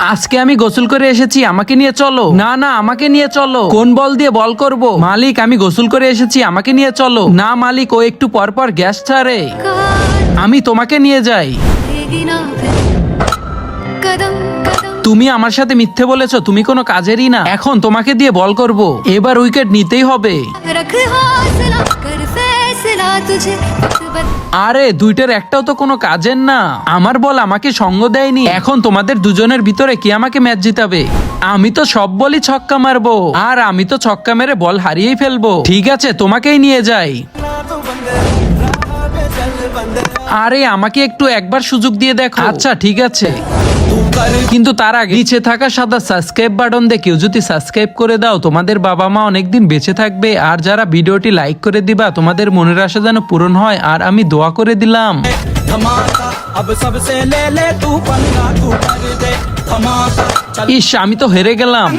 আজকে আমি গোসল করে এসেছি, আমাকে নিয়ে চলো। না না, আমাকে নিয়ে চলো। কোন বল দিয়ে বল করব? মালিক, আমি গোসল করে এসেছি, আমাকে নিয়ে চলো। না মালিক, ও একটু পর পর গ্যাস ছাড়ে। আমি তোমাকে নিয়ে যাই। তুমি আমার সাথে মিথ্যে বলেছো, তুমি কোনো কাজেরই না। এখন তোমাকে দিয়ে বল করব, এবার উইকেট নিতেই হবে। আরে দুইটার একটাও তো কোনো কাজের না। আমার বল আমাকে সঙ্গ দেয়নি। এখন তোমাদের দুজনের ভিতরে কে আমাকে ম্যাচ জিতাবে? আমি তো সব বলই ছক্কা মারবো, আর আমি তো ছক্কা মেরে বল হারিয়েই ফেলবো। ঠিক আছে, তোমাকেই নিয়ে যাই। আরে আমাকে একটু একবার সুযোগ দিয়ে দেখো। আচ্ছা ঠিক আছে, কিন্তু তার আগে নিচে থাকা সাদা সাবস্ক্রাইব বাটন দিয়ে কেউ যদি সাবস্ক্রাইব করে দাও, তোমাদের বাবা মা অনেকদিন বেঁচে থাকবে। আর যারা ভিডিওটি লাইক করে দিবা, তোমাদের মনের আশা যেন পূরণ হয়। আর আমি দোয়া করে দিলাম। ইস, আমি তো হেরে গেলাম।